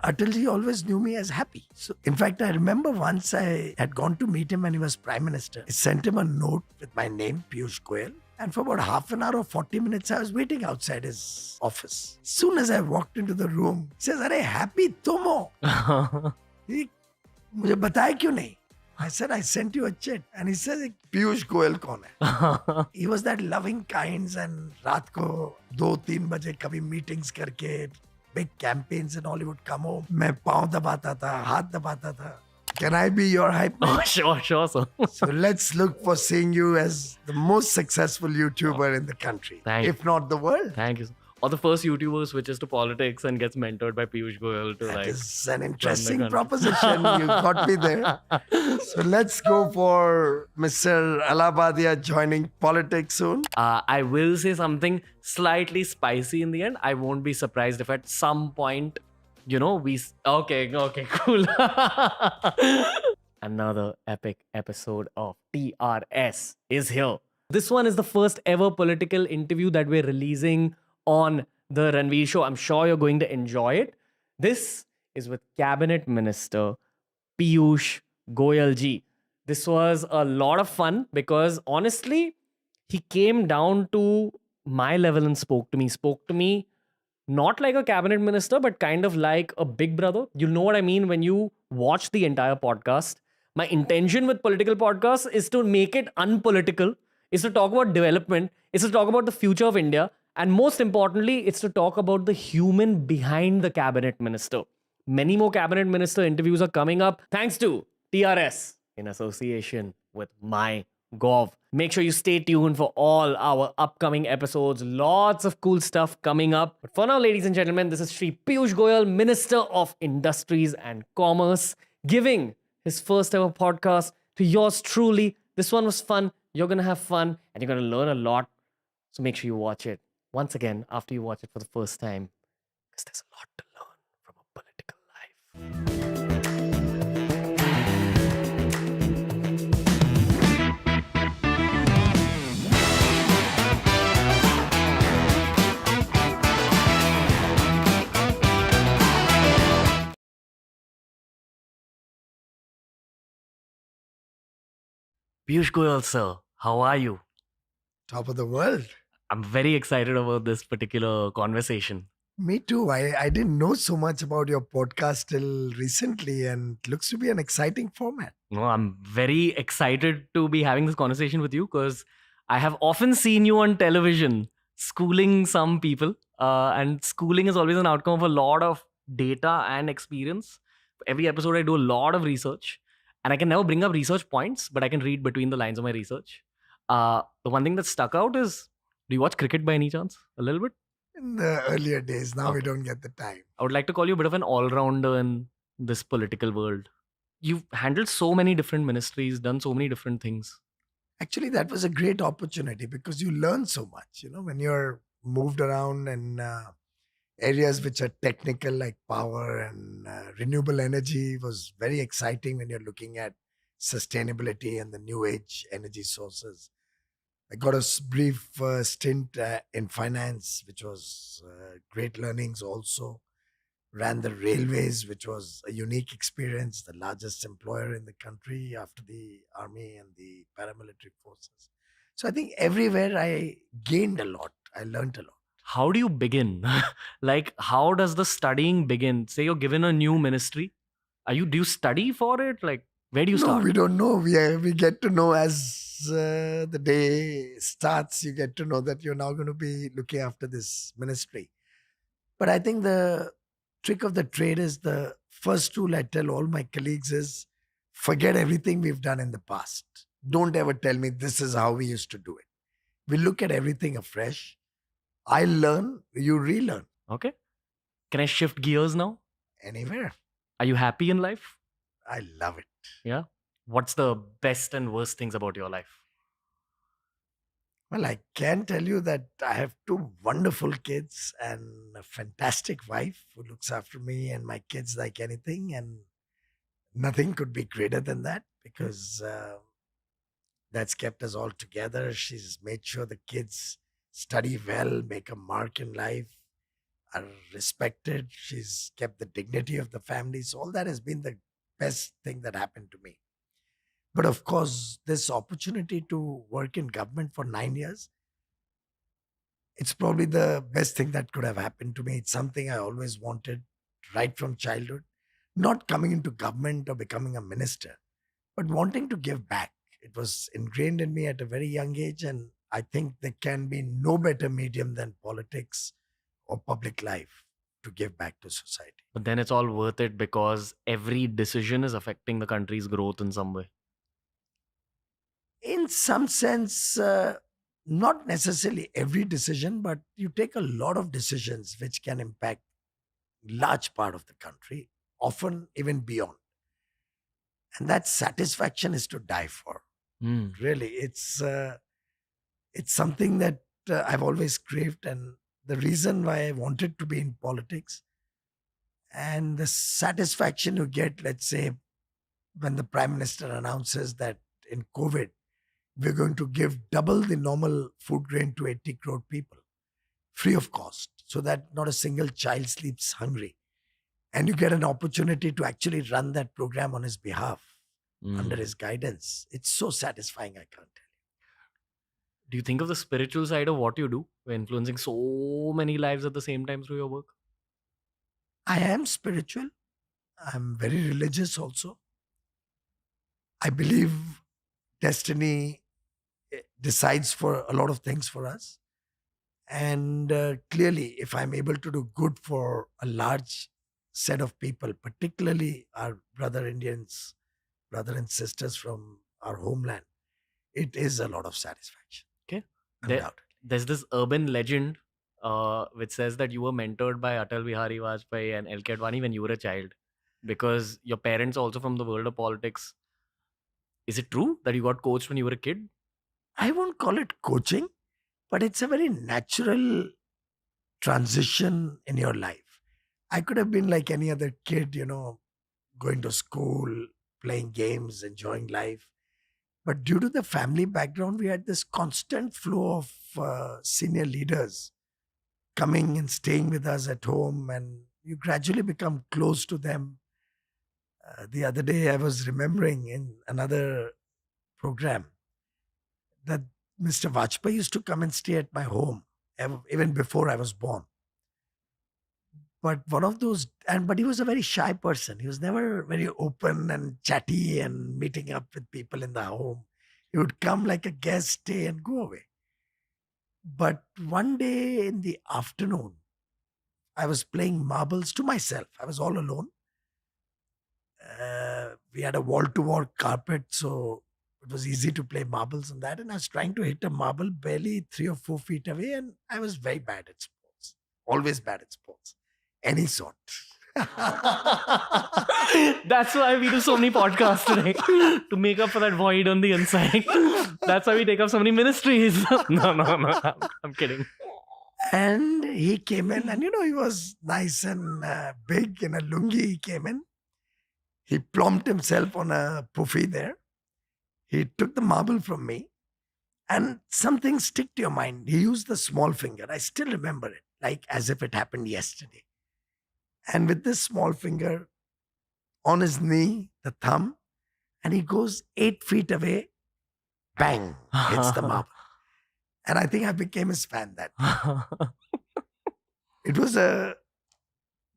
Atalji always knew me as happy. So, in fact, I remember once I had gone to meet him when he was Prime Minister. I sent him a note with my name, Piyush Goyal. And for about half an hour or 40 minutes, I was waiting outside his office. Soon as I walked into the room, he says, "Arey, happy तुम हो." He, मुझे बताया क्यों नहीं? I said, "I sent you a chit." And he says, "Piyush Goyal कौन है?" He was that loving kinds, and रात को 2-3 बजे कभी meetings करके, big campaigns and all, he would come home. मैं पाँव दबाता था, हाथ दबाता था. Can I be your hype man? Oh, sure, sir. So let's look for seeing you as the most successful YouTuber in the country, if not the world. Thank you. Or the first YouTuber switches to politics and gets mentored by Piyush Goyal to That like. is an interesting proposition. You got me there. So let's go for Mr. Allahbadia joining politics soon. I will say something slightly spicy in the end. I won't be surprised if at some point, we. Okay, cool. Another epic episode of TRS is here. This one is the first ever political interview that we're releasing on the Ranveer show. I'm sure you're going to enjoy it. This is with Cabinet Minister Piyush Goyal ji. This was a lot of fun because honestly, he came down to my level and spoke to me not like a cabinet minister, but kind of like a big brother. You know what I mean when you watch the entire podcast. My intention with political podcasts is to make it unpolitical, is to talk about development, is to talk about the future of India, and most importantly, it's to talk about the human behind the cabinet minister. Many more cabinet minister interviews are coming up thanks to TRS in association with MyGov. Make sure you stay tuned for all our upcoming episodes. Lots of cool stuff coming up. But for now, ladies and gentlemen, this is Shri Piyush Goyal, Minister of Industries and Commerce, giving his first ever podcast to yours truly. This one was fun. You're going to have fun and you're going to learn a lot. So make sure you watch it once again after you watch it for the first time, because there's a lot to learn from a political life. Piyush Goyal, sir, how are you? Top of the world. I'm very excited about this particular conversation. Me too. I didn't know so much about your podcast till recently, and it looks to be an exciting format. No, I'm very excited to be having this conversation with you because I have often seen you on television schooling some people. And schooling is always an outcome of a lot of data and experience. Every episode, I do a lot of research. And I can never bring up research points, but I can read between the lines of my research. The one thing that stuck out is, do you watch cricket by any chance? A little bit? In the earlier days, now we don't get the time. I would like to call you a bit of an all-rounder in this political world. You've handled so many different ministries, done so many different things. Actually, that was a great opportunity because you learn so much, when you're moved around in areas which are technical like power and renewable energy. Was very exciting when you're looking at sustainability and the new age energy sources. I got a brief stint in finance, which was great learnings also. Ran the railways, which was a unique experience, the largest employer in the country after the army and the paramilitary forces. So I think everywhere I gained a lot. I learned a lot. How do you begin? Like, how does the studying begin? Say you're given a new ministry. Do you study for it? Like, where do you start? No, we don't know. We get to know as the day starts. You get to know that you're now going to be looking after this ministry. But I think the trick of the trade is, the first rule I tell all my colleagues is, forget everything we've done in the past. Don't ever tell me this is how we used to do it. We look at everything afresh. I learn, you relearn. Okay. Can I shift gears now? Anywhere. Are you happy in life? I love it. Yeah. What's the best and worst things about your life? Well, I can tell you that I have 2 wonderful kids and a fantastic wife who looks after me and my kids like anything. And nothing could be greater than that, because that's kept us all together. She's made sure the kids study well, make a mark in life. are respected. She's kept the dignity of the family. So all that has been the best thing that happened to me. But of course, this opportunity to work in government for 9 years, it's probably the best thing that could have happened to me. It's something I always wanted right from childhood. Not coming into government or becoming a minister, but wanting to give back. It was ingrained in me at a very young age, and I think there can be no better medium than politics or public life to give back to society. But then it's all worth it because every decision is affecting the country's growth in some way. In some sense, not necessarily every decision, but you take a lot of decisions which can impact large part of the country, often even beyond. And that satisfaction is to die for. Hmm. Really, it's something that I've always craved, and the reason why I wanted to be in politics, and the satisfaction you get, let's say, when the prime minister announces that in COVID, we're going to give double the normal food grain to 80 crore people free of cost so that not a single child sleeps hungry. And you get an opportunity to actually run that program on his behalf under his guidance. It's so satisfying, I can't tell Do you think of the spiritual side of what you do? We're influencing so many lives at the same time through your work. you. I am spiritual. I'm very religious also. I believe destiny decides for a lot of things for us. And clearly, if I'm able to do good for a large set of people, particularly our brother Indians, brother and sisters from our homeland, it is a lot of satisfaction. Okay. Undoubtedly. There's this urban legend which says that you were mentored by Atal Bihari Vajpayee and L.K. Advani when you were a child because your parents are also from the world of politics. Is it true that you got coached when you were a kid? I won't call it coaching, but it's a very natural transition in your life. I could have been like any other kid, going to school, playing games, enjoying life. But due to the family background, we had this constant flow of senior leaders coming and staying with us at home, and you gradually become close to them. The other day, I was remembering in another program that Mr. Vajpayee used to come and stay at my home even before I was born. But but he was a very shy person. He was never very open and chatty and meeting up with people in the home. He would come like a guest, stay, and go away. But one day in the afternoon, I was playing marbles to myself. I was all alone. We had a wall-to-wall carpet, so it was easy to play marbles on that. And I was trying to hit a marble barely 3 or 4 feet away, and I was very bad at sports. Always bad at sports, any sort. That's why we do so many podcasts today to make up for that void on the inside. That's why we take up so many ministries. No, I'm kidding. And he came in, and he was nice and big in a lungi. He came in. He plonked himself on a puffy there. He took the marble from me, and something stick to your mind. He used the small finger. I still remember it, like as if it happened yesterday. And with this small finger on his knee, the thumb, and he goes 8 feet away, bang, hits the marble. And I think I became his fan that day. It was a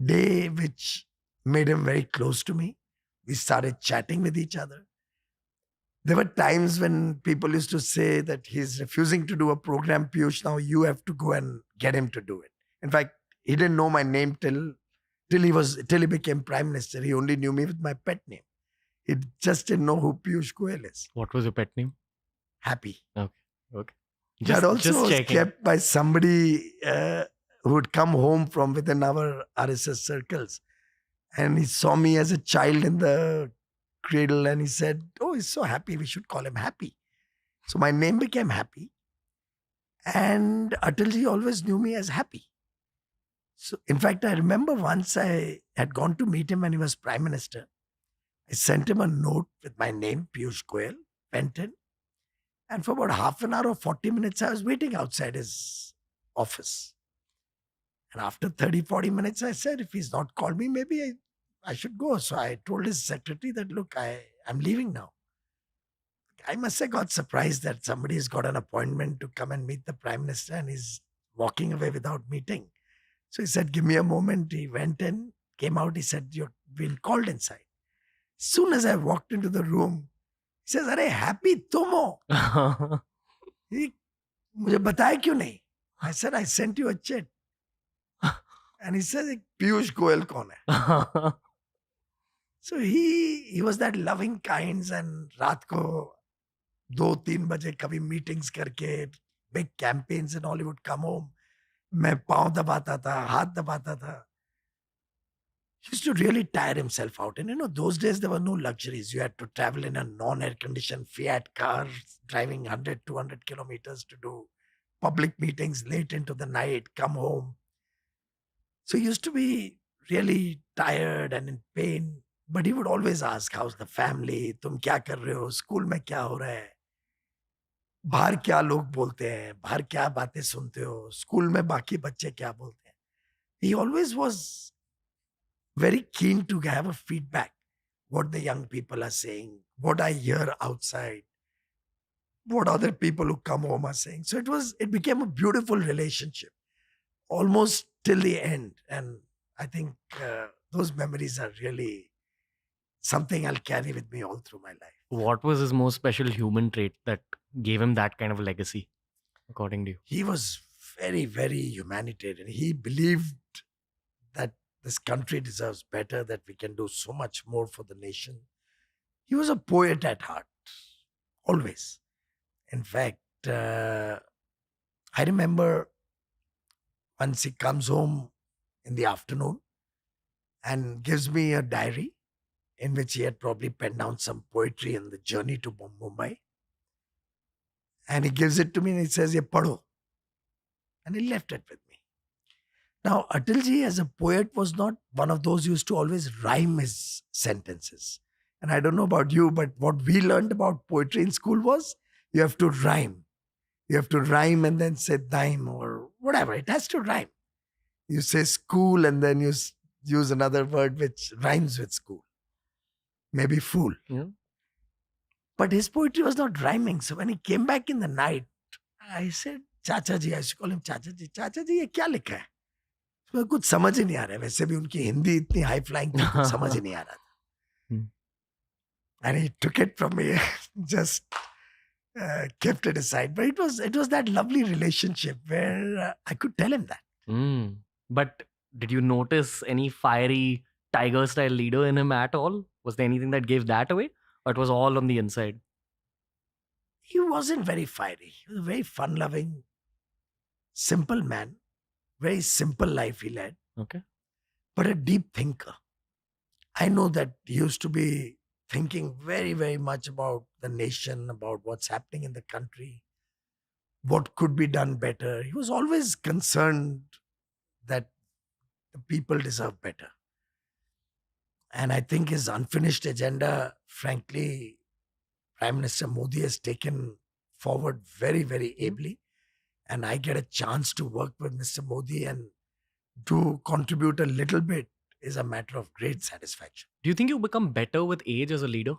day which made him very close to me. We started chatting with each other. There were times when people used to say that he's refusing to do a program, Piyush, now you have to go and get him to do it. In fact, he didn't know my name till he became prime minister. He only knew me with my pet name. He just didn't know who Piyush Goyal is. What was your pet name? Happy. Okay. That also was kept by somebody who would come home from within our RSS circles. And he saw me as a child in the cradle, and he said, oh, he's so happy, we should call him Happy. So my name became Happy. And Atalji always knew me as Happy. So in fact, I remember once I had gone to meet him when he was prime minister. I sent him a note with my name, Piyush Goyal, went in. And for about half an hour or 40 minutes, I was waiting outside his office. And after 30, 40 minutes, I said, if he's not called me, maybe I should go. So I told his secretary that, look, I'm leaving now. I must have got surprised that somebody has got an appointment to come and meet the Prime Minister and he's walking away without meeting. So he said, give me a moment. He went in, came out. He said, you've been called inside. As soon as I walked into the room, he says, अरे happy तुम हो? He, मुझे बताया क्यों नहीं? I said, I sent you a chat. And he says, Piyush Goyal कौन है? So he was that loving kinds, and रात को 2-3 बजे कभी meetings करके, big campaigns and all, he would come home. मैं पाँव दबाता था, हाथ दबाता था. He used to really tire himself out. And those days there were no luxuries. You had to travel in a non-air conditioned Fiat car, driving 100, 200 kilometers to do public meetings late into the night, come home. So he used to be really tired and in pain. But he would always ask, how's the family? तुम क्या कर रहे हो? School में क्या हो रहा है? बाहर क्या लोग बोलते हैं? बाहर क्या बातें सुनते हो? स्कूल में बाकी बच्चे क्या बोलते हैं? He always was very keen to have a feedback, what the young people are saying, what I hear outside, what other people who come home are saying. So it became a beautiful relationship, almost till the end. And I think those memories are really something I'll carry with me all through my life. What was his most special human trait that gave him that kind of legacy, according to you? He was very, very humanitarian. He believed that this country deserves better, that we can do so much more for the nation. He was a poet at heart, always. In fact, I remember once he comes home in the afternoon and gives me a diary in which he had probably penned down some poetry in the journey to Mumbai. And he gives it to me and he says, "Ye padho." And he left it with me. Now, Atalji as a poet was not one of those who used to always rhyme his sentences. And I don't know about you, but what we learned about poetry in school was you have to rhyme. You have to rhyme and then say dime or whatever. It has to rhyme. You say school and then you use another word which rhymes with school. Maybe fool. Yeah. But his poetry was not rhyming. So when he came back in the night, I said, Chacha ji, I used to call him Chacha ji, ये क्या लिखा है? तो कुछ समझ ही नहीं आ रहा है. वैसे भी उनकी हिंदी इतनी हाई फ्लाइंग थी, कुछ समझ ही नहीं आ रहा था. And he took it from me, just kept it aside. But it was that lovely relationship where I could tell him that. But did you notice any fiery tiger style leader in him at all? Was there anything that gave that away? Or it was all on the inside? He wasn't very fiery. He was a very fun-loving, simple man. Very simple life he led. Okay. But a deep thinker. I know that he used to be thinking very, very much about the nation, about what's happening in the country, what could be done better. He was always concerned that the people deserve better. And I think his unfinished agenda, frankly, Prime Minister Modi has taken forward very, very ably. And I get a chance to work with Mr. Modi and to contribute a little bit is a matter of great satisfaction. Do you think you become better with age as a leader?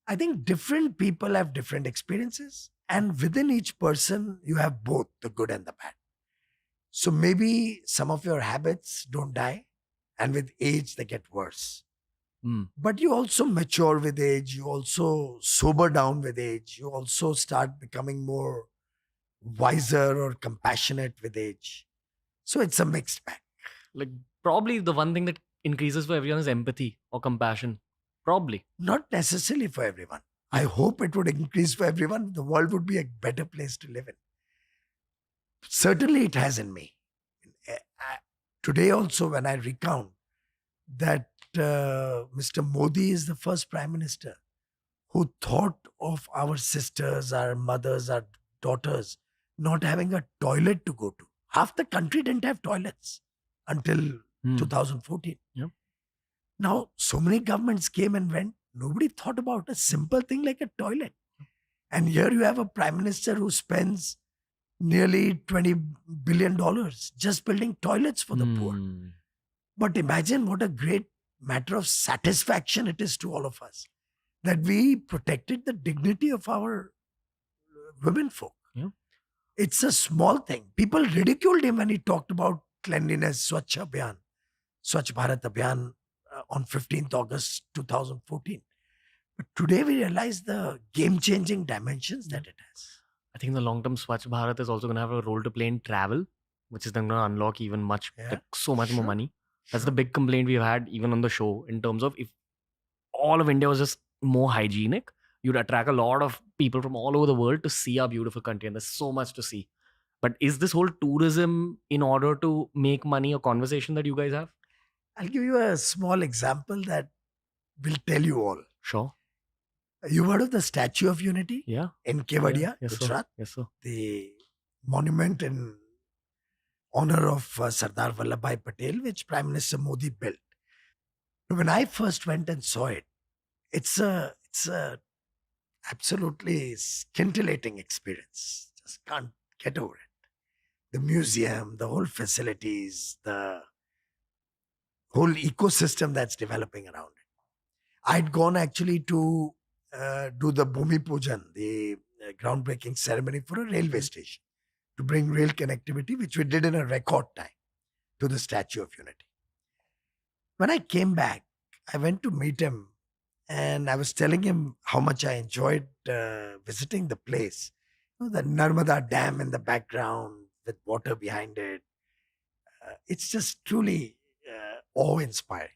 I think different people have different experiences. And within each person, you have both the good and the bad. So maybe some of your habits don't die. And with age, they get worse. But you also mature with age. You also sober down with age. You also start becoming more wiser or compassionate with age. So it's a mixed bag. Like, probably the one thing that increases for everyone is empathy or compassion. Probably. Not necessarily for everyone. I hope it would increase for everyone. The world would be a better place to live in. Certainly it has in me. Today also, when I recount that Mr. Modi is the first Prime Minister who thought of our sisters, our mothers, our daughters not having a toilet to go to. Half the country didn't have toilets until 2014. Yeah. Now, so many governments came and went. Nobody thought about a simple thing like a toilet. And here you have a Prime Minister who spends nearly $20 billion just building toilets for the poor. But imagine what a great matter of satisfaction it is to all of us that we protected the dignity of our women folk. Yeah. It's a small thing. People ridiculed him when he talked about cleanliness, Swachh Abhiyan, Swachh Bharat Abhiyan on 15th August 2014. But today we realize the game-changing dimensions that it has. I think the long-term Swachh Bharat is also going to have a role to play in travel, which is then going to unlock even so much more Sure. money. That's the big complaint we've had even on the show in terms of if all of India was just more hygienic, you'd attract a lot of people from all over the world to see our beautiful country, and there's so much to see. But is this whole tourism in order to make money a conversation that you guys have? I'll give you a small example that will tell you all. Sure. You've heard of the Statue of Unity? Yeah. In Kevadia, Yes, sir. Gujarat? Yes, sir. The monument in honor of Sardar Vallabhbhai Patel, which Prime Minister Modi built. When I first went and saw it, it's a absolutely scintillating experience. Just can't get over it. The museum, the whole facilities, the whole ecosystem that's developing around it. I'd gone actually to do the Bhumi Pujan, the groundbreaking ceremony for a railway station to bring rail connectivity, which we did in a record time to the Statue of Unity. When I came back, I went to meet him and I was telling him how much I enjoyed visiting the place. You know, the Narmada Dam in the background with water behind it. It's just truly awe-inspiring.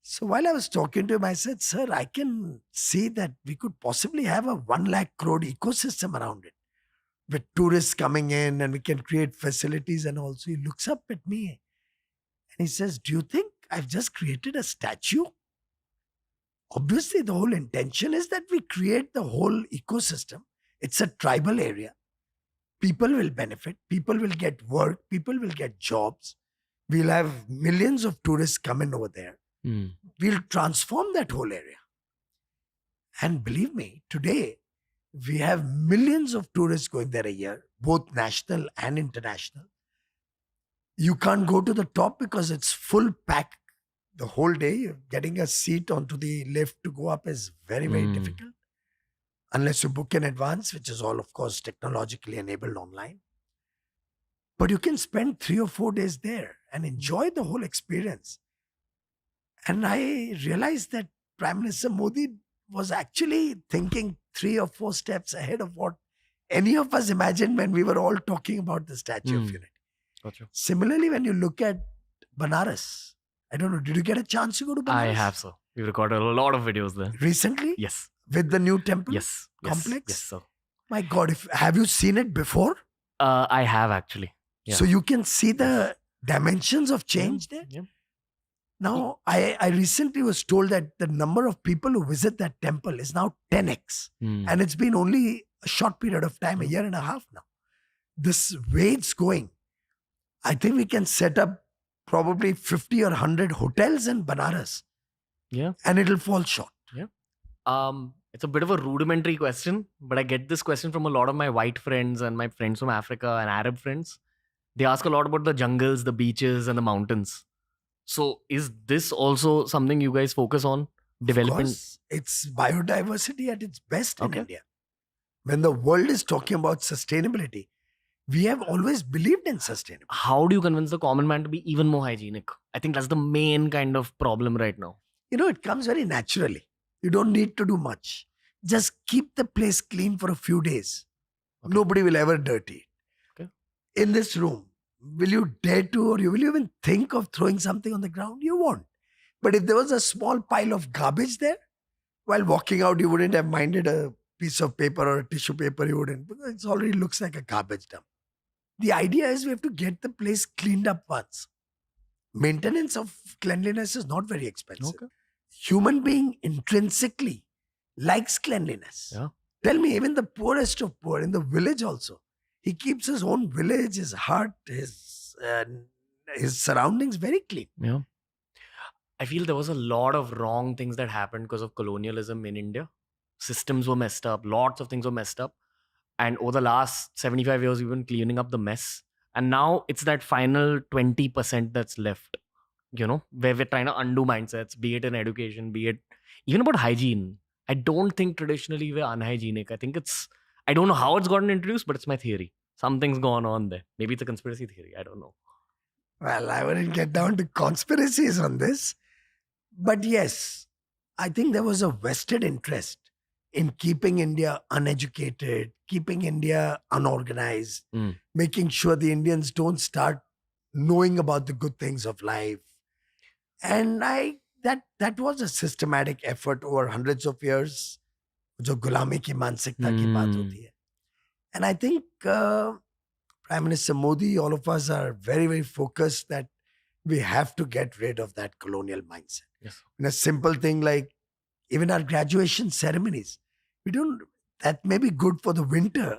So while I was talking to him, I said, sir, I can see that we could possibly have a 1 lakh crore ecosystem around it with tourists coming in and we can create facilities and also. He looks up at me and he says, do you think I've just created a statue? Obviously, the whole intention is that we create the whole ecosystem. It's a tribal area. People will benefit. People will get work. People will get jobs. We'll have millions of tourists coming over there. We'll transform that whole area. And believe me, today, we have millions of tourists going there a year, both national and international. You can't go to the top because it's full pack the whole day. Getting a seat onto the lift to go up is very, very difficult. Unless you book in advance, which is all, of course, technologically enabled online. But you can spend 3 or 4 days there and enjoy the whole experience. And I realized that Prime Minister Modi was actually thinking 3 or 4 steps ahead of what any of us imagined when we were all talking about the Statue of Unity. Gotcha. Similarly, when you look at Banaras, I don't know, did you get a chance to go to Banaras? I have, sir. We recorded a lot of videos there. Recently? Yes. With the new temple? Yes. Complex? Yes, sir. My God, have you seen it before? I have actually. Yeah. So you can see the dimensions of change there? Yeah. Now, I recently was told that the number of people who visit that temple is now 10x. And it's been only a short period of time, a year and a half now. This way it's going, I think we can set up probably 50 or 100 hotels in Banaras. Yeah. And it'll fall short. Yeah. It's a bit of a rudimentary question, but I get this question from a lot of my white friends and my friends from Africa and Arab friends. They ask a lot about the jungles, the beaches, and the mountains. So is this also something you guys focus on developing? Of course, it's biodiversity at its best in Okay. India. When the world is talking about sustainability, we have always believed in sustainability. How do you convince the common man to be even more hygienic? I think that's the main kind of problem right now. You know, it comes very naturally. You don't need to do much. Just keep the place clean for a few days. Okay. Nobody will ever dirty it. Okay. In this room, will you dare to, or will you even think of throwing something on the ground? You won't. But if there was a small pile of garbage there, while walking out, you wouldn't have minded a piece of paper or a tissue paper. You wouldn't, because it already looks like a garbage dump. The idea is we have to get the place cleaned up once. Maintenance of cleanliness is not very expensive. Okay. Human being intrinsically likes cleanliness. Yeah. Tell me, even the poorest of poor in the village also, he keeps his own village, his heart, his surroundings very clean. Yeah. I feel there was a lot of wrong things that happened because of colonialism in India. Systems were messed up. Lots of things were messed up. And over the last 75 years, we've been cleaning up the mess. And now it's that final 20% that's left, where we're trying to undo mindsets, be it in education, be it even about hygiene. I don't think traditionally we're unhygienic. I don't know how it's gotten introduced, but it's my theory. Something's gone on there. Maybe it's a conspiracy theory. I don't know. Well, I wouldn't get down to conspiracies on this. But yes, I think there was a vested interest in keeping India uneducated, keeping India unorganized, making sure the Indians don't start knowing about the good things of life. And that was a systematic effort over hundreds of years. जो गुलामी की मानसिकता की बात होती है. And I think Prime Minister Modi, all of us are very, very focused that we have to get rid of that colonial mindset. Yes. In a simple thing like even our graduation ceremonies, that may be good for the winter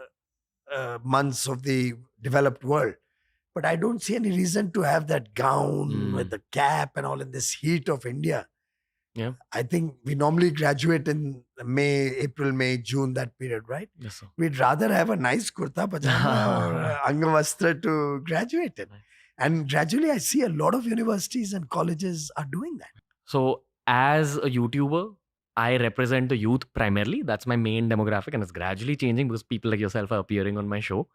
months of the developed world. But I don't see any reason to have that gown with the cap and all in this heat of India. Yeah. I think we normally graduate in April, May, June, that period, right? Yes, sir. We'd rather have a nice kurta pajama or angavastra to graduate in. And gradually I see a lot of universities and colleges are doing that. So as a YouTuber, I represent the youth primarily. That's my main demographic, and it's gradually changing because people like yourself are appearing on my show.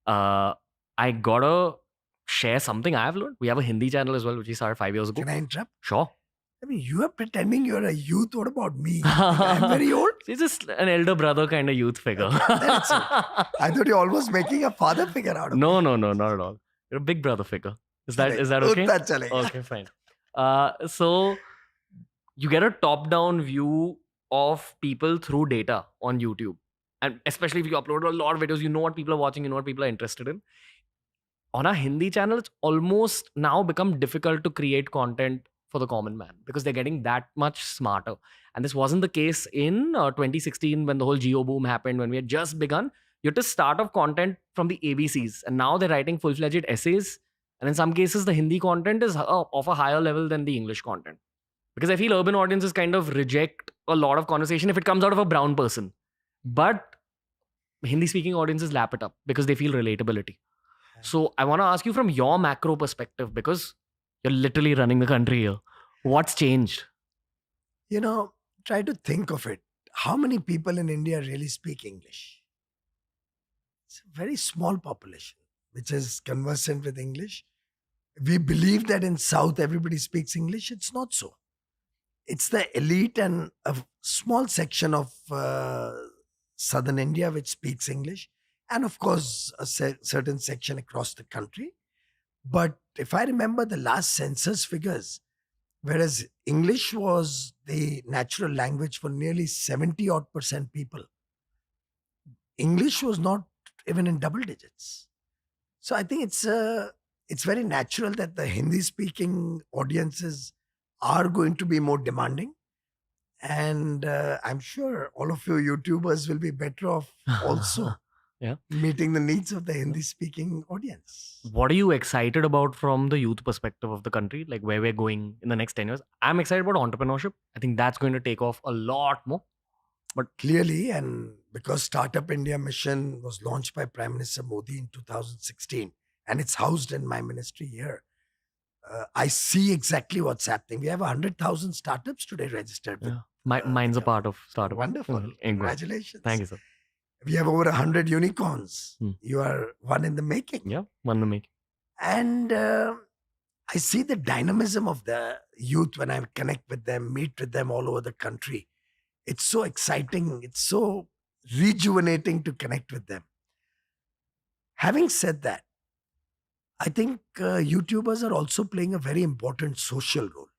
I gotta share something I've learned. We have a Hindi channel as well, which we started 5 years ago. Can I interrupt? Sure. I mean, you are pretending you're a youth. What about me? I'm very old. He's just an elder brother kind of youth figure. That's it. I thought you're almost making a father figure out of No, me. not at all. You're a big brother figure. Is that okay? Utna chalega. Okay, fine. So you get a top-down view of people through data on YouTube. And especially if you upload a lot of videos, you know what people are watching, you know what people are interested in. On a Hindi channel, it's almost now become difficult to create content for the common man because they're getting that much smarter. And this wasn't the case in 2016 when the whole Geo boom happened, when we had just begun. You had to start off content from the ABCs. And now they're writing full-fledged essays. And in some cases, the Hindi content is of a higher level than the English content. Because I feel urban audiences kind of reject a lot of conversation if it comes out of a brown person. But Hindi-speaking audiences lap it up because they feel relatability. So I want to ask you from your macro perspective, because you're literally running the country here. What's changed? Try to think of it. How many people in India really speak English? It's a very small population which is conversant with English. We believe that in South everybody speaks English. It's not so. It's the elite and a small section of Southern India which speaks English. And of course, a certain section across the country. But if I remember the last census figures, whereas English was the natural language for nearly 70% people, English was not even in double digits. So I think it's very natural that the Hindi-speaking audiences are going to be more demanding. And I'm sure all of you YouTubers will be better off also. Yeah. Meeting the needs of the Hindi-speaking audience. What are you excited about from the youth perspective of the country? Like where we're going in the next 10 years? I'm excited about entrepreneurship. I think that's going to take off a lot more. But clearly, and because Startup India mission was launched by Prime Minister Modi in 2016, and it's housed in my ministry here, I see exactly what's happening. We have 100,000 startups today registered. Mine's a part of Startup. Wonderful. Congratulations. Thank you, sir. We have over 100 unicorns. You are one in the making. Yeah, one in the making. And I see the dynamism of the youth when I connect with them, meet with them all over the country. It's so exciting. It's so rejuvenating to connect with them. Having said that, I think YouTubers are also playing a very important social role.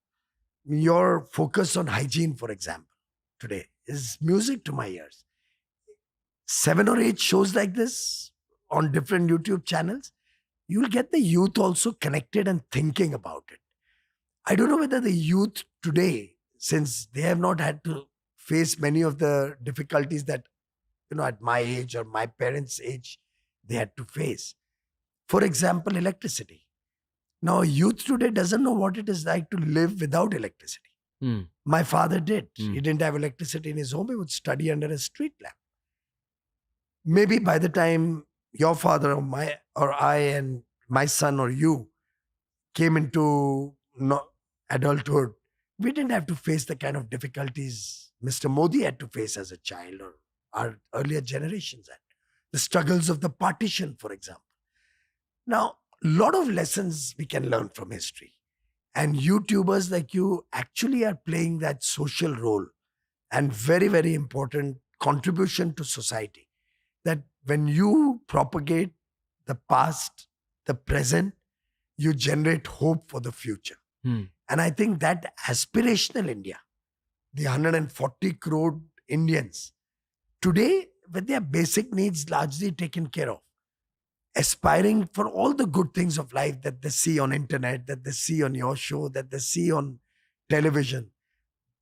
Your focus on hygiene, for example, today is music to my ears. 7 or 8 shows like this on different YouTube channels, you'll get the youth also connected and thinking about it. I don't know whether the youth today, since they have not had to face many of the difficulties that, at my age or my parents' age, they had to face. For example, electricity. Now, youth today doesn't know what it is like to live without electricity. My father did. He didn't have electricity in his home. He would study under a street lamp. maybe by the time your father or I and my son or you came into adulthood, we didn't have to face the kind of difficulties Mr. Modi had to face as a child or our earlier generations had. The struggles of the partition, for example. Now, a lot of lessons we can learn from history. And YouTubers like you actually are playing that social role and very, very important contribution to society. That when you propagate the past, the present, you generate hope for the future. Hmm. And I think that aspirational India, the 140 crore Indians, today, with their basic needs largely taken care of, aspiring for all the good things of life that they see on internet, that they see on your show, that they see on television,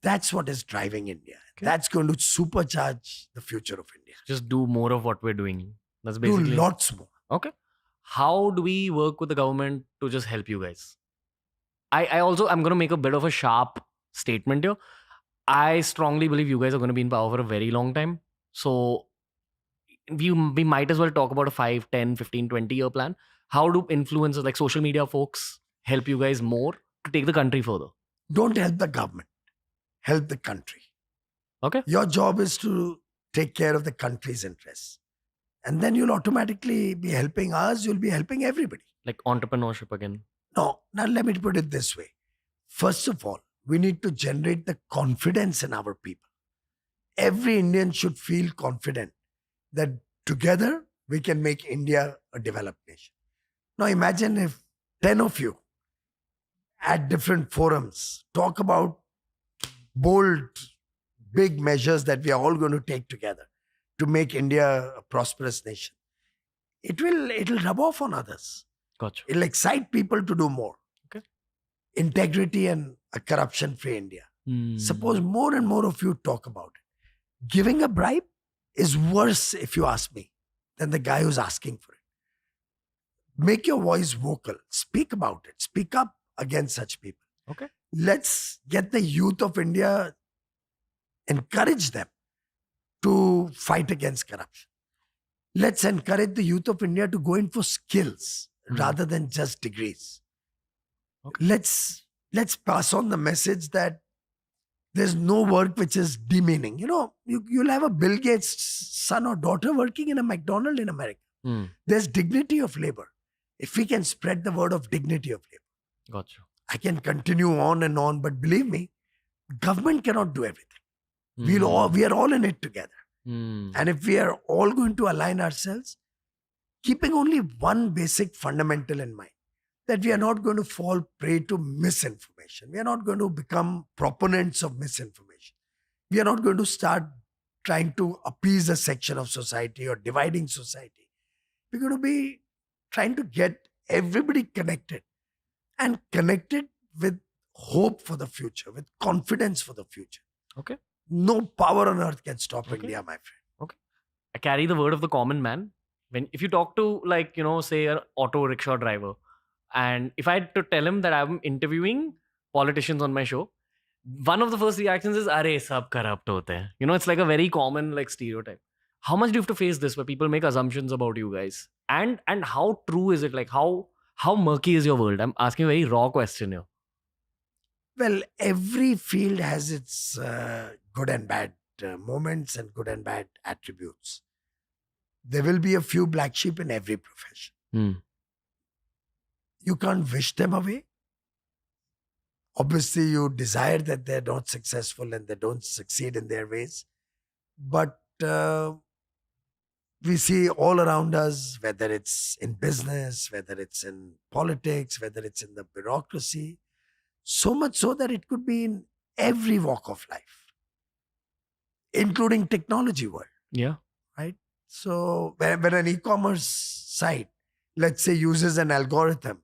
that's what is driving India. Okay. That's going to supercharge the future of India. Just do more of what we're doing. That's Do basically lots more. okay. How do we work with the government to just help you guys? I'm gonna make a bit of a sharp statement here. I strongly believe you guys are gonna be in power for a very long time. So we might as well talk about a 5, 10, 15, 20-year plan. How do influencers like social media folks help you guys more to take the country further? Don't help the government, help the country. Okay. Your job is to take care of the country's interests. And then you'll automatically be helping us, you'll be helping everybody. Like entrepreneurship again. No, now let me put it this way. First of all, we need to generate the confidence in our people. Every Indian should feel confident that together we can make India a developed nation. Now imagine if 10 of you at different forums talk about bold, big measures that we are all going to take together to make India a prosperous nation. It'll rub off on others. Gotcha. It'll excite people to do more. Okay. Integrity and a corruption-free India. Hmm. Suppose more and more of you talk about it. Giving a bribe is worse, if you ask me, than the guy who's asking for it. Make your voice vocal. Speak about it. Speak up against such people. Okay. Let's get the youth of India, encourage them to fight against corruption. Let's encourage the youth of India to go in for skills rather than just degrees. Okay. Let's pass on the message that there's no work which is demeaning. You'll have a Bill Gates son or daughter working in a McDonald's in America. There's dignity of labor. If we can spread the word of dignity of labor. Gotcha. I can continue on and on, but believe me, government cannot do everything. We are all in it together. And if we are all going to align ourselves, keeping only one basic fundamental in mind, that we are not going to fall prey to misinformation. We are not going to become proponents of misinformation. We are not going to start trying to appease a section of society or dividing society. We're going to be trying to get everybody connected and connected with hope for the future, with confidence for the future. Okay. No power on earth can stop Okay. India, my friend. Okay. I carry the word of the common man. If you talk to say an auto rickshaw driver, and if I had to tell him that I'm interviewing politicians on my show, one of the first reactions is, "Arey, sab corrupt hote hain." It's like a very common stereotype. How much do you have to face this where people make assumptions about you guys? And how true is it? Like how murky is your world? I'm asking a very raw question here. Well, every field has its good and bad moments and good and bad attributes. There will be a few black sheep in every profession. You can't wish them away. Obviously, you desire that they're not successful and they don't succeed in their ways. But we see all around us, whether it's in business, whether it's in politics, whether it's in the bureaucracy, so much so that it could be in every walk of life, including technology world. Yeah. Right? So when an e-commerce site, let's say, uses an algorithm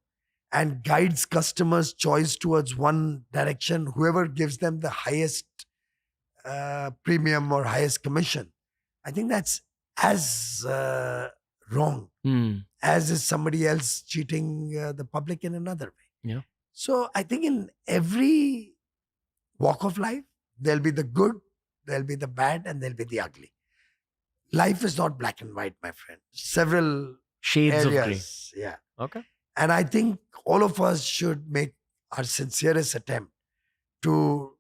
and guides customers' choice towards one direction, whoever gives them the highest premium or highest commission, I think that's as wrong as is somebody else cheating the public in another way. Yeah. So I think in every walk of life, there'll be the good, there'll be the bad, and there'll be the ugly. life is not black and white, my friend. Several Shades of gray. areas. Yeah. Okay. And I think all of us should make our sincerest attempt to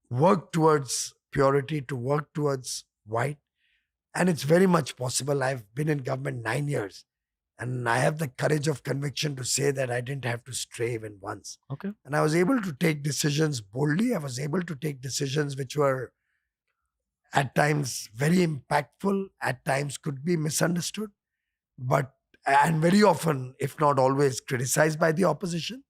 work towards purity, to work towards white. And it's very much possible. I've been in government 9 years, and I have the courage of conviction to say that I didn't have to stray even once. Okay. And I was able to take decisions boldly. I was able to take decisions which were at times very impactful, at times could be misunderstood, but and very often, if not always, criticized by the opposition.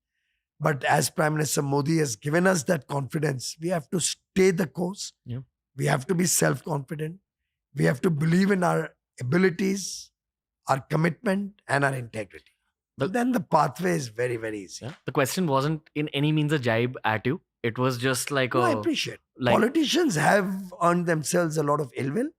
But as Prime Minister Modi has given us that confidence, we have to stay the course. Yeah. We have to be self-confident. We have to believe in our abilities, our commitment, and our integrity. But then the pathway is very, very easy. Yeah. The question wasn't in any means a jibe at you. It was just like No, I a appreciate. like Politicians have earned themselves a lot of ill will.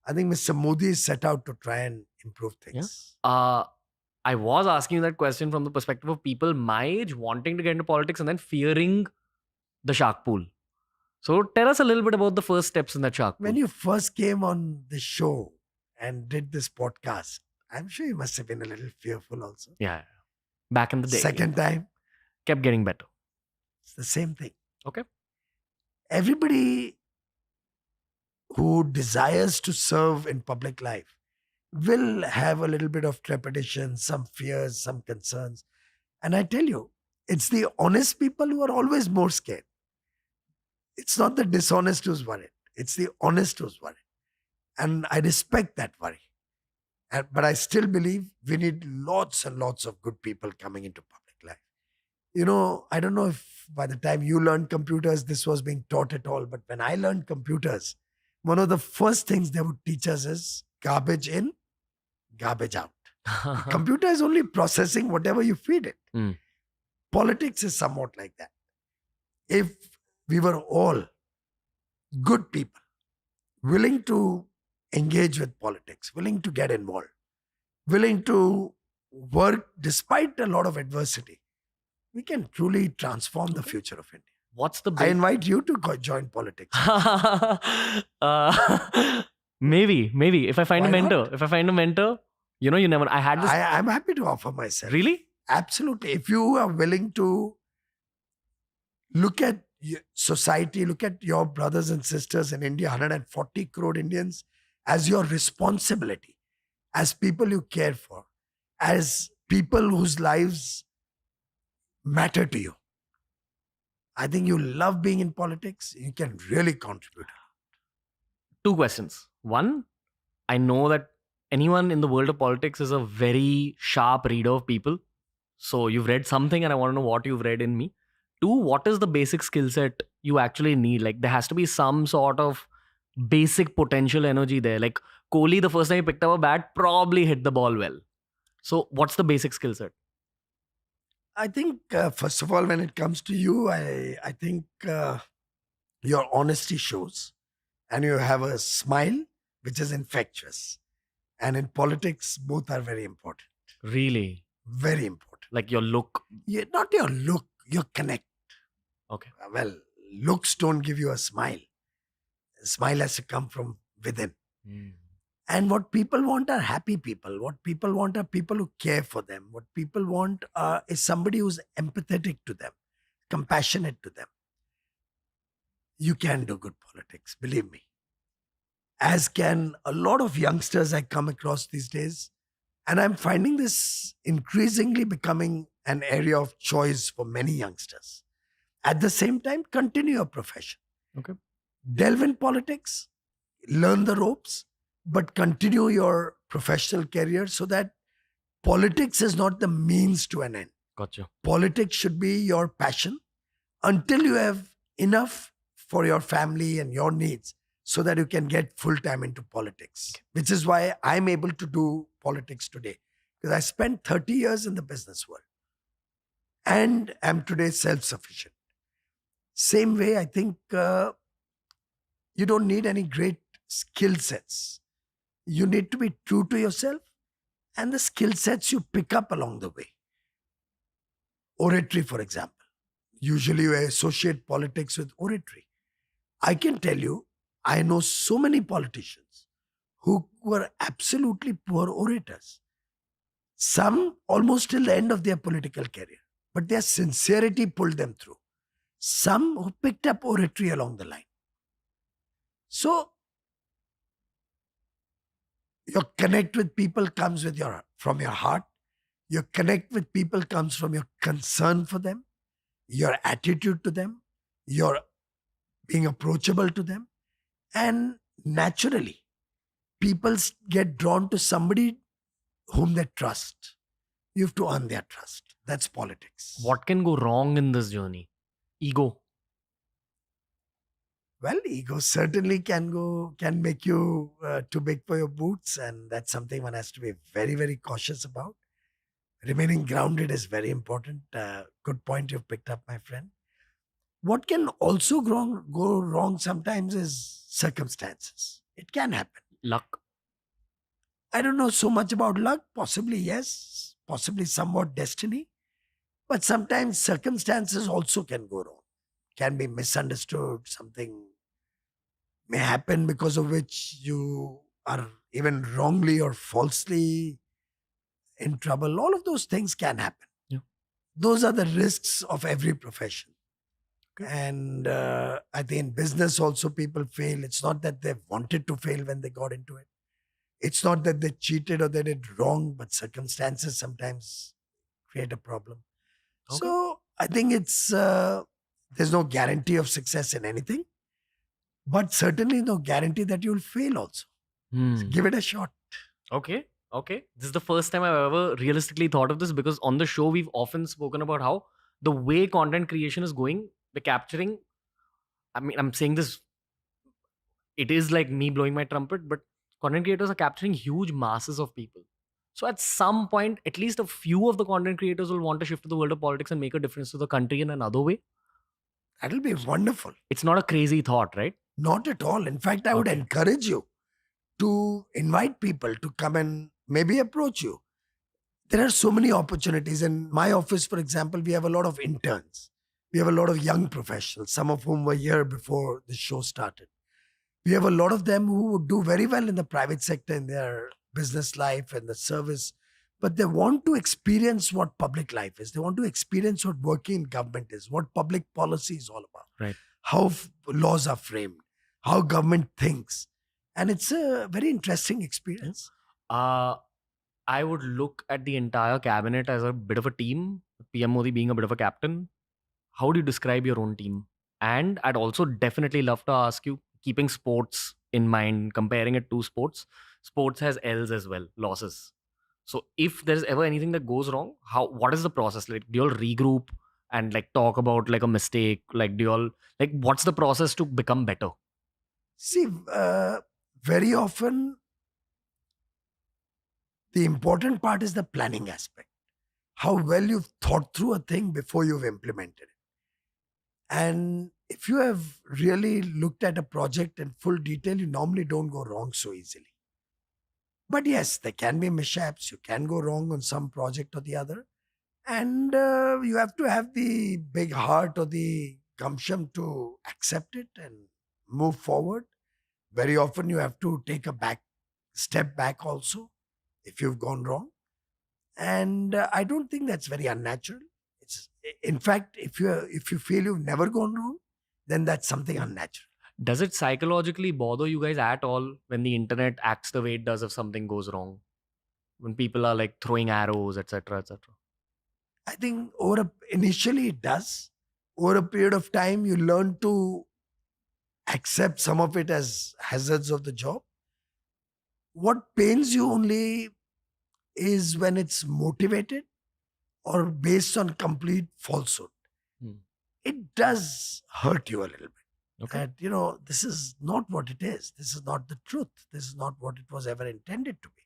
I think Mr. Modi is set out to try and improve things. I was asking you that question from the perspective of people my age wanting to get into politics and then fearing the shark pool. So tell us a little bit about the first steps in that shark pool. When you first came on the show and did this podcast, I'm sure you must have been a little fearful also. Yeah. Back in the day. Second time, Kept getting better. it's the same thing. Okay. Everybody who desires to serve in public life will have a little bit of trepidation, some fears, some concerns. And I tell you, it's the honest people who are always more scared. It's not the dishonest who's worried. It's the honest who's worried. And I respect that worry. But I still believe we need lots and lots of good people coming into public life. You know, I don't know if by the time you learned computers, this was being taught at all. But when I learned computers, one of the first things they would teach us is garbage in, garbage out. The computer is only processing whatever you feed it. Mm. Politics is somewhat like that. If we were all good people, willing to engage with politics, willing to get involved, willing to work despite a lot of adversity, we can truly transform the future of India. What's the I invite you to join politics. Maybe. If I find Why a mentor, you know, you never. I had this. I'm happy to offer myself. Really? Absolutely. If you are willing to look at society, look at your brothers and sisters in India, 140 crore Indians, as your responsibility, as people you care for, as people whose lives matter to you. I think you love being in politics. You can really contribute. Two questions. One, I know that anyone in the world of politics is a very sharp reader of people. So you've read something and I want to know what you've read in me. Two, what is the basic skill set you actually need? Like there has to be some sort of basic potential energy there. Like Kohli, the first time he picked up a bat, probably hit the ball well. So what's the basic skill set? I think, first of all, when it comes to you, I think your honesty shows, and you have a smile which is infectious. And in politics, both are very important. Really? Very important. Like your look? Not your look, your connect. Okay. Well, looks don't give you a smile. A smile has to come from within. Mm. And what people want are happy people. What people want are people who care for them. What people want is somebody who's empathetic to them, compassionate to them. You can do good politics, believe me. As can a lot of youngsters I come across these days. And I'm finding this increasingly becoming an area of choice for many youngsters. At the same time, continue your profession. Okay. Delve in politics, learn the ropes, but continue your professional career so that politics is not the means to an end. Gotcha. Politics should be your passion until you have enough for your family and your needs so that you can get full time into politics, which is why I'm able to do politics today, because I spent 30 years in the business world and am today self-sufficient. Same way, I think you don't need any great skill sets. You need to be true to yourself and the skill sets you pick up along the way. Oratory, for example. Usually you associate politics with oratory. I can tell you, I know so many politicians who were absolutely poor orators. Some almost till the end of their political career, but their sincerity pulled them through. Some who picked up oratory along the line. So your connect with people comes from your heart. Your connect with people comes from your concern for them, your attitude to them, your being approachable to them. And naturally, people get drawn to somebody whom they trust. You have to earn their trust. That's politics. What can go wrong in this journey? Ego. Well, ego certainly can make you too big for your boots, and that's something one has to be very, very cautious about. Remaining grounded is very important. Good point you've picked up, my friend. What can also go wrong sometimes is circumstances. It can happen. Luck. I don't know so much about luck. Possibly yes, possibly somewhat destiny. But sometimes circumstances also can go wrong, can be misunderstood. Something may happen because of which you are even wrongly or falsely in trouble. All of those things can happen. Yeah. Those are the risks of every profession. Okay. And I think in business also people fail. It's not that they wanted to fail when they got into it. It's not that they cheated or they did wrong, but circumstances sometimes create a problem. Okay. So I think there's no guarantee of success in anything, but certainly no guarantee that you'll fail also. So give it a shot. Okay. This is the first time I've ever realistically thought of this, because on the show we've often spoken about how the way content creation is going, we're capturing. I mean, I'm saying this, it is like me blowing my trumpet, but content creators are capturing huge masses of people. So at some point, at least a few of the content creators will want to shift to the world of politics and make a difference to the country in another way. That'll be wonderful. It's not a crazy thought, right? Not at all. In fact, I would Okay. encourage you to invite people to come and maybe approach you. There are so many opportunities. In my office, for example, we have a lot of interns. We have a lot of young professionals, some of whom were here before the show started. We have a lot of them who would do very well in the private sector, in their business life and the service, but they want to experience what public life is. They want to experience what working in government is, what public policy is all about, Right. how laws are framed, how government thinks. And it's a very interesting experience. I would look at the entire cabinet as a bit of a team, PM Modi being a bit of a captain. How do you describe your own team? And I'd also definitely love to ask you, keeping sports in mind, comparing it to sports, sports has L's as well, losses. So if there's ever anything that goes wrong, what is the process? Like, do you all regroup and like talk about like a mistake? Like, do you all like what's the process to become better? See, very often the important part is the planning aspect. How well you've thought through a thing before you've implemented it. And if you have really looked at a project in full detail, you normally don't go wrong so easily. But yes, there can be mishaps. You can go wrong on some project or the other. And you have to have the big heart or the gumption to accept it and move forward. Very often you have to take a step back also if you've gone wrong. And I don't think that's very unnatural. In fact, if you feel you've never gone wrong, then that's something unnatural. Does it psychologically bother you guys at all when the internet acts the way it does if something goes wrong? When people are like throwing arrows, etc., etc. I think initially it does. Over a period of time, you learn to accept some of it as hazards of the job. What pains you only is when it's motivated or based on complete falsehood. It does hurt you a little bit. Okay. That, this is not what it is. This is not the truth. This is not what it was ever intended to be.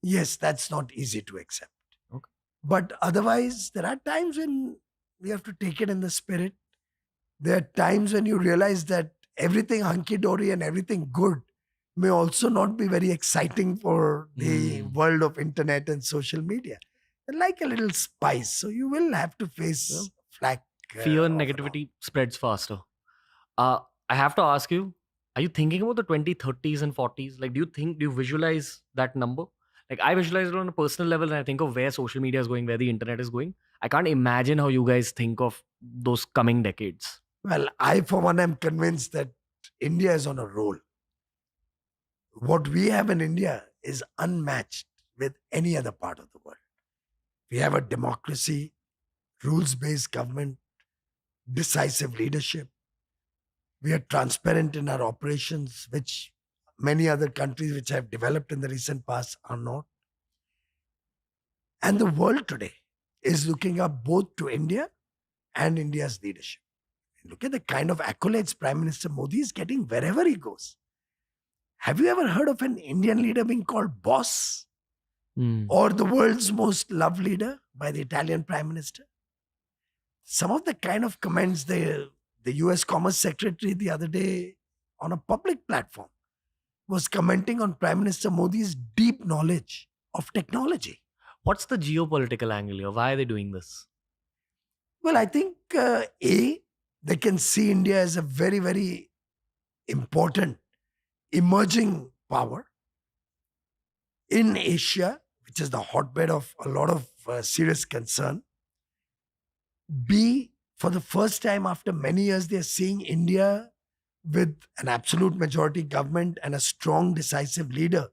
Yes, that's not easy to accept. Okay. But otherwise, there are times when we have to take it in the spirit. There are times when you realize that everything hunky-dory and everything good may also not be very exciting for the world of internet and social media. They're like a little spice. So you will have to face flack. Fear and off and on. negativity spreads faster. I have to ask you, Are you thinking about the 2030s and 40s? Like, do you visualize that number? Like, I visualize it on a personal level, and I think of where social media is going, where the internet is going. I can't imagine how you guys think of those coming decades. Well, I, for one, am convinced that India is on a roll. What we have in India is unmatched with any other part of the world. We have a democracy, rules based government, decisive leadership. We are transparent in our operations, which many other countries which have developed in the recent past are not. And the world today is looking up both to India and India's leadership. Look at the kind of accolades Prime Minister Modi is getting wherever he goes. Have you ever heard of an Indian leader being called boss or the world's most loved leader by the Italian Prime Minister? Some of the kind of comments the US Commerce Secretary the other day on a public platform was commenting on Prime Minister Modi's deep knowledge of technology. What's the geopolitical angle here? Why are they doing this? Well, I think they can see India as a very, very important emerging power in Asia, which is the hotbed of a lot of serious concern. B, for the first time after many years, they're seeing India with an absolute majority government and a strong, decisive leader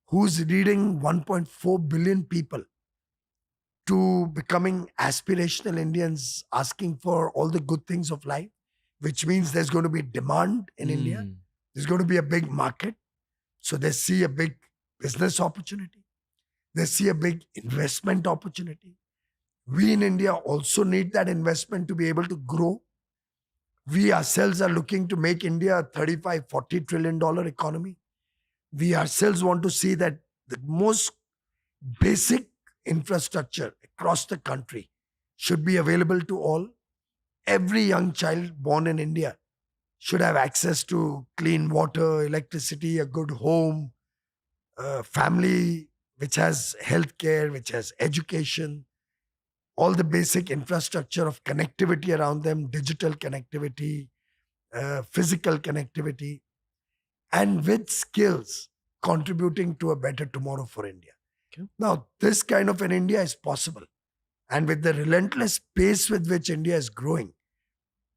who's leading 1.4 billion people to becoming aspirational Indians asking for all the good things of life, which means there's going to be demand in India. There's going to be a big market. So they see a big business opportunity. They see a big investment opportunity. We in India also need that investment to be able to grow. We ourselves are looking to make India a $35, $40 trillion economy. We ourselves want to see that the most basic infrastructure across the country should be available to all. Every young child born in India should have access to clean water, electricity, a good home, a family which has healthcare, which has education, all the basic infrastructure of connectivity around them, digital connectivity, physical connectivity, and with skills contributing to a better tomorrow for India. Okay. Now, this kind of an India is possible. And with the relentless pace with which India is growing,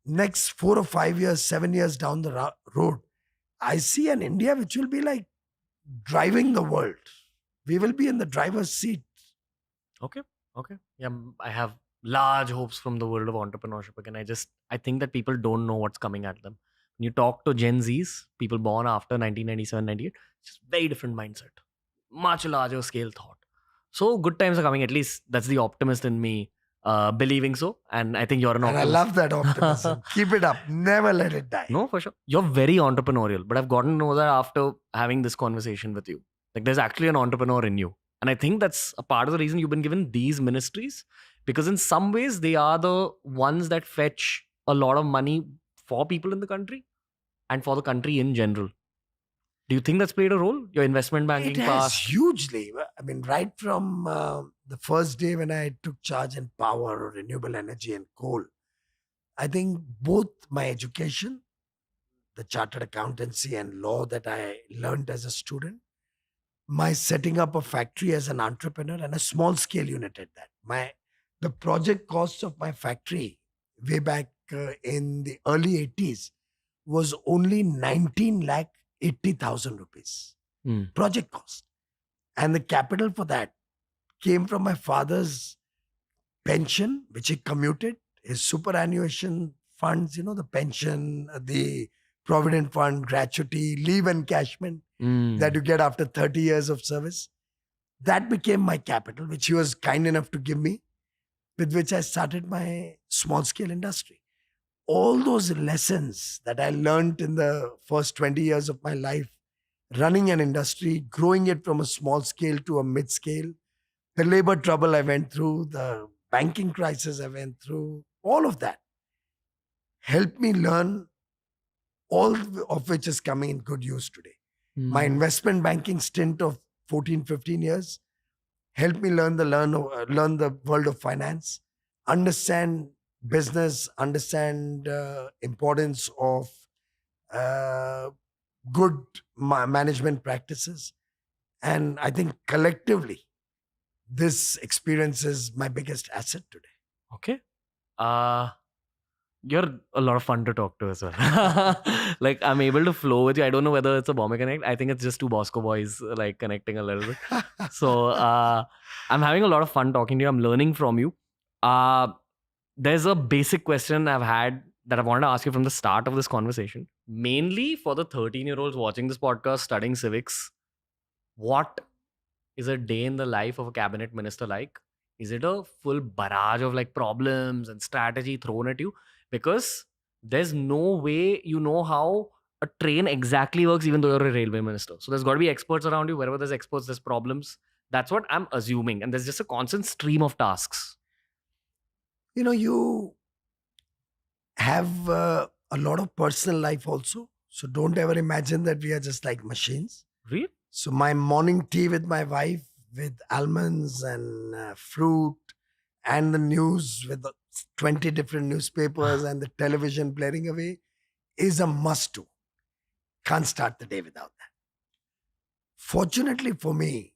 next 4 or 5 years, 7 years down the road, I see an India which will be like driving the world. We will be in the driver's seat. Okay. Yeah, I have large hopes from the world of entrepreneurship. Again, I think that people don't know what's coming at them. When you talk to Gen Zs, people born after 1997, 98, it's very different mindset, much larger scale thought. So good times are coming. At least that's the optimist in me believing so. And I think you're an And I optimist. love that optimism. Keep it up. Never let it die. No, for sure. You're very entrepreneurial, but I've gotten to know that after having this conversation with you. Like, there's actually an entrepreneur in you. And I think that's a part of the reason you've been given these ministries, because in some ways they are the ones that fetch a lot of money for people in the country and for the country in general. Do you think that's played a role? Your investment banking It has past? hugely. I mean, right from the first day when I took charge in power or renewable energy and coal, I think both my education, the chartered accountancy and law that I learned as a student, my setting up a factory as an entrepreneur and a small scale unit at that. The project costs of my factory way back in the early 80s was only 19 lakh 80,000 rupees project cost. And the capital for that came from my father's pension, which he commuted, his superannuation funds, the pension, the provident fund, gratuity, leave encashment that you get after 30 years of service. That became my capital, which he was kind enough to give me, with which I started my small scale industry. All those lessons that I learned in the first 20 years of my life, running an industry, growing it from a small scale to a mid scale, the labor trouble I went through, the banking crisis I went through, all of that helped me learn, all of which is coming in good use today. My investment banking stint of 14, 15 years helped me learn the world of finance, understand business, understand importance of uh, good management practices. And I think collectively, this experience is my biggest asset today. Okay. You're a lot of fun to talk to as well. Like, I'm able to flow with you. I don't know whether it's a Bombay connect. I think it's just two Bosco boys like connecting a little bit. So I'm having a lot of fun talking to you. I'm learning from you. There's a basic question I've had that I wanted to ask you from the start of this conversation. Mainly for the 13-year-olds watching this podcast, studying civics, what is a day in the life of a cabinet minister like? Is it a full barrage of like problems and strategy thrown at you? Because there's no way you know how a train exactly works, even though you're a railway minister. So there's got to be experts around you. Wherever there's experts, there's problems. That's what I'm assuming. And there's just a constant stream of tasks. You have a lot of personal life also. So don't ever imagine that we are just like machines. Really? So my morning tea with my wife, with almonds and fruit, and the news with the 20 different newspapers and the television blaring away is a must do. Can't start the day without that. Fortunately for me,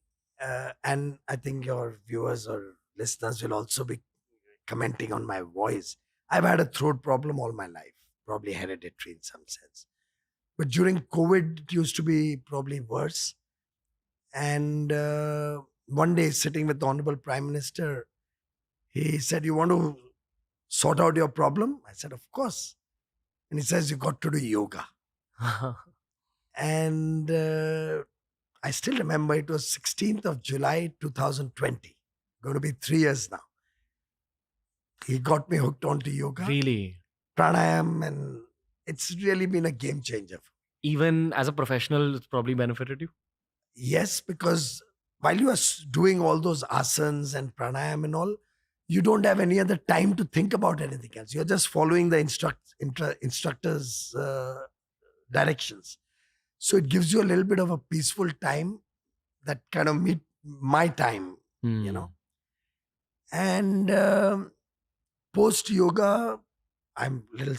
and I think your viewers or listeners will also be commenting on my voice, I've had a throat problem all my life, probably hereditary in some sense. But during COVID, it used to be probably worse. And one day, sitting with the Honorable Prime Minister, he said, "You want to sort out your problem?" I said, "Of course." And he says, "You got to do yoga." And I still remember it was 16th of July 2020. Going to be 3 years now. He got me hooked onto yoga, Really? pranayam, and it's really been a game changer. Even as a professional, it's probably benefited you? Yes, because while you are doing all those asanas and pranayam and all, you don't have any other time to think about anything else. You're just following the instructor's directions. So it gives you a little bit of a peaceful time that kind of meet my time, you know. And post yoga, I'm a little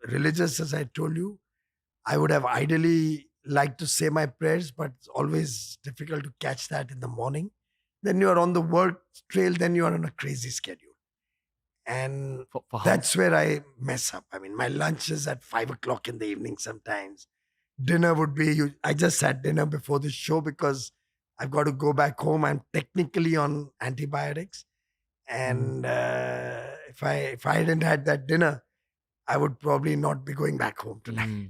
religious, as I told you. I would have ideally liked to say my prayers, but it's always difficult to catch that in the morning. Then you are on the work trail, then you are on a crazy schedule. And For how? that's where I mess up. I mean, my lunch is at 5 o'clock in the evening sometimes. Dinner would be, I just had dinner before the show because I've got to go back home. I'm technically on antibiotics. And if I hadn't had that dinner, I would probably not be going back home tonight.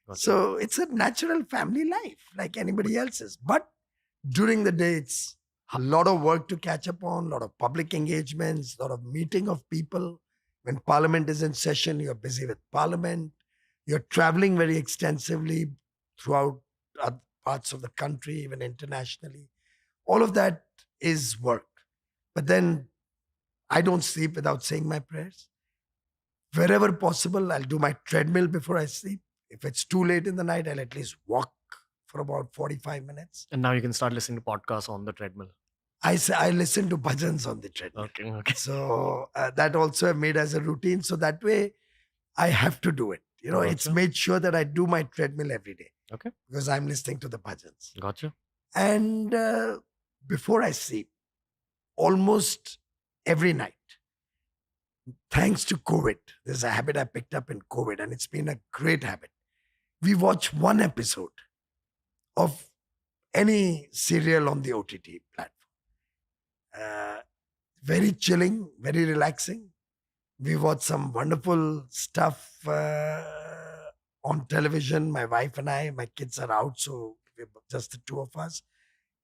Gotcha. So it's a natural family life like anybody else's. But during the day, it's a lot of work to catch up on, a lot of public engagements, a lot of meeting of people. When Parliament is in session, you're busy with Parliament. You're traveling very extensively throughout other parts of the country, even internationally. All of that is work. But then I don't sleep without saying my prayers. Wherever possible, I'll do my treadmill before I sleep. If it's too late in the night, I'll at least walk for about 45 minutes. And now you can start listening to podcasts on the treadmill. I listen to bhajans on the treadmill. Okay. So that also I've made as a routine. So that way I have to do it. It's Gotcha. made sure that I do my treadmill every day. Okay. Because I'm listening to the bhajans. Gotcha. And before I sleep, almost every night, thanks to COVID, there's a habit I picked up in COVID, and it's been a great habit. We watch one episode of any serial on the OTT platform. Very chilling, very relaxing. We watch some wonderful stuff on television. My wife and I, my kids are out, so we're just the two of us.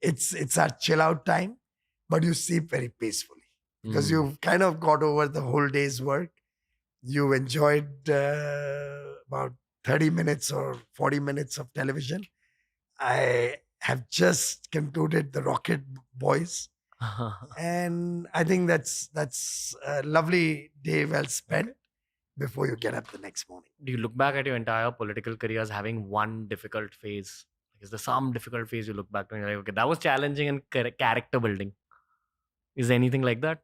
It's our chill out time, but you sleep very peacefully because you've kind of got over the whole day's work. You enjoyed about 30 minutes or 40 minutes of television. I have just concluded The Rocket Boys. And I think that's a lovely day well spent before you get up the next morning. Do you look back at your entire political career as having one difficult phase? Like, is there some difficult phase you look back to and you're like, okay, that was challenging and character building? Is there anything like that?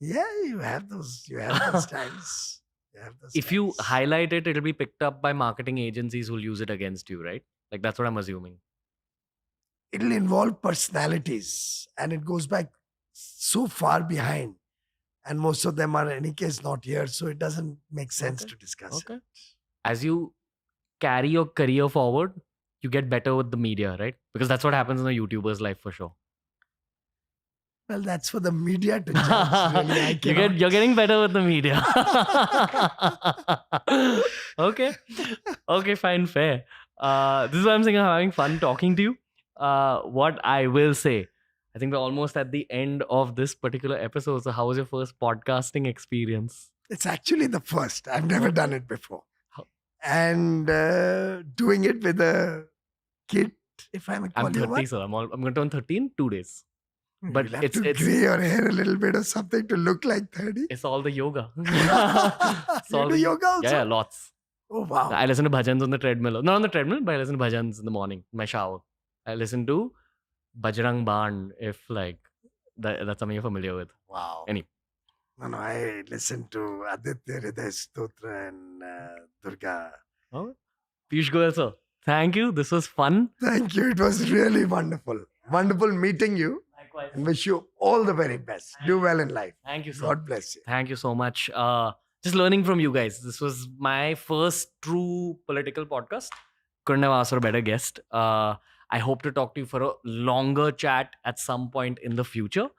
Yeah, you have those times. You have those If you guys. highlight it, it'll be picked up by marketing agencies who'll use it against you, right? Like that's what I'm assuming. It'll involve personalities, and it goes back so far behind. And most of them are, in any case, not here, so it doesn't make sense Okay. to discuss Okay. it. As you carry your career forward, you get better with the media, right? Because that's what happens in a YouTuber's life for sure. Well, that's for the media to judge. Really, I cannot. You're getting better with the media. Okay, fine, fair. This is why I'm saying I'm having fun talking to you. What I will say, I think we're almost at the end of this particular episode. So, how was your first podcasting experience? It's actually the first. I've never done it before. How- And doing it with a kid, if I may call I'm you 30, one. so I'm going to turn 30 in 2 days. But You'll have it's to gray your hair a little bit or something to look like 30. it's all the yoga. It's You all do the- yoga also? Yeah, lots. Oh, wow. I listen to bhajans on the treadmill. Not on the treadmill, but I listen to bhajans in the morning, in my shower. I listen to Bajrang Baan, if like that's something you're familiar with. Wow. Any. No, I listened to Aditya Hriday Stotra and Durga. Oh, Piyush Goyal, sir. Thank you. This was fun. Thank you. It was really wonderful. Wonderful meeting you, Likewise. and wish you all the very best. Do well in life. Thank you, sir. God bless you. Thank you so much. Just learning from you guys. This was my first true political podcast. Couldn't have asked for a better guest. I hope to talk to you for a longer chat at some point in the future.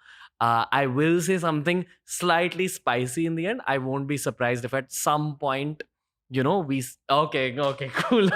I will say something slightly spicy in the end. I won't be surprised if at some point, okay, cool.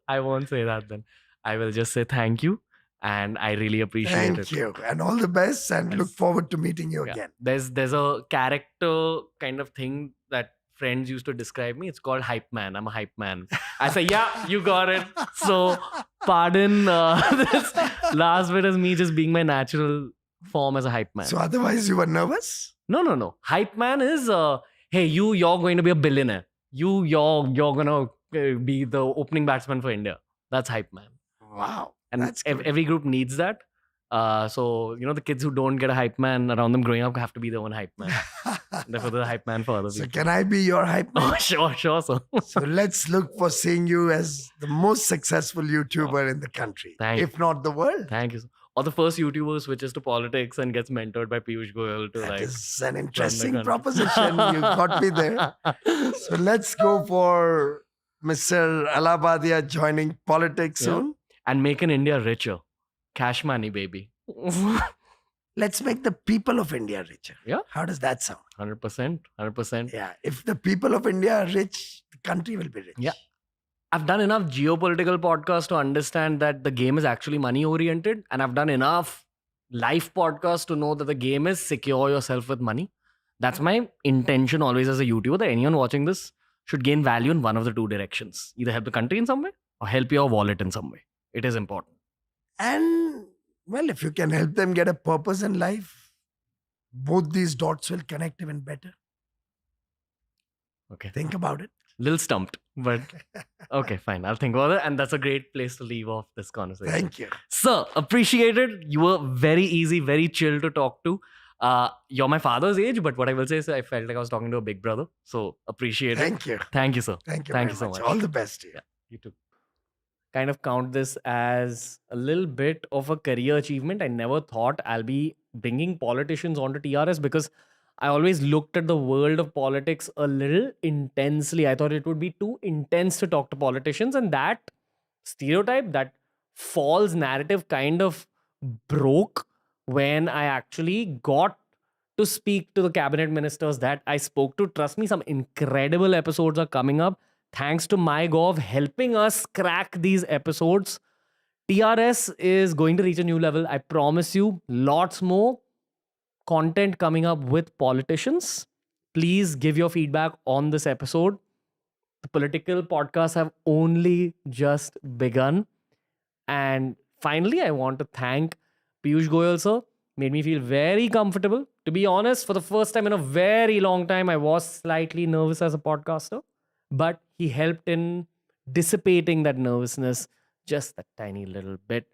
I won't say that then. I will just say thank you. And I really appreciate it. Thank you. And all the best, and look Yes. forward to meeting you Yeah. again. There's a character kind of thing that friends used to describe me. It's called hype man. I'm a hype man. I say, yeah, you got it. So pardon this last bit as me just being my natural form as a hype man. So otherwise you were nervous? No. Hype man is hey, you're going to be a billionaire. You're gonna be the opening batsman for India. That's hype man. Wow. And That's good. every group needs that. So the kids who don't get a hype man around them growing up have to be their own hype man. Therefore, they're the hype man for other So people. can I be your hype man? Oh, sure, sir. So let's look for seeing you as the most successful YouTuber in the country, Thank if not the world. Thank you, sir. Or the first YouTuber who switches to politics and gets mentored by Piyush Goyal to That like. is an run the interesting country. proposition. You got me there. So let's go for Mr. Allahbadia joining politics Yeah. soon. And making India richer. Cash money, baby. 100%. Let's make the people of India richer. Yeah. How does that sound? 100%. Yeah. If the people of India are rich, the country will be rich. Yeah. I've done enough geopolitical podcasts to understand that the game is actually money oriented. And I've done enough life podcasts to know that the game is secure yourself with money. That's my intention always as a YouTuber, that anyone watching this should gain value in one of the two directions. Either help the country in some way or help your wallet in some way. It is important. And well, if you can help them get a purpose in life, both these dots will connect even better. Okay. Think about it. Little stumped, but okay, fine. I'll think about it. And that's a great place to leave off this conversation. Thank you. Sir, appreciate it. You were very easy, very chill to talk to. You're my father's age, but what I will say is I felt like I was talking to a big brother. So appreciate it. Thank you. Thank you, sir. Thank you. Thank very you so much. much. All the best to you. Yeah. You too. Kind of count this as a little bit of a career achievement. I never thought I'll be bringing politicians onto TRS because I always looked at the world of politics a little intensely. I thought it would be too intense to talk to politicians, and that stereotype, that false narrative kind of broke when I actually got to speak to the cabinet ministers that I spoke to. Trust me, some incredible episodes are coming up. Thanks to MyGov helping us crack these episodes. TRS is going to reach a new level. I promise you, lots more content coming up with politicians. Please give your feedback on this episode. The political podcasts have only just begun. And finally, I want to thank Piyush Goyal, sir. Made me feel very comfortable. To be honest, for the first time in a very long time, I was slightly nervous as a podcaster. But he helped in dissipating that nervousness just a tiny little bit.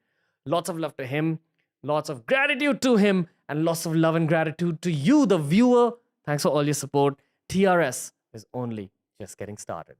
Lots of love to him, lots of gratitude to him, and lots of love and gratitude to you, the viewer. Thanks for all your support. TRS is only just getting started.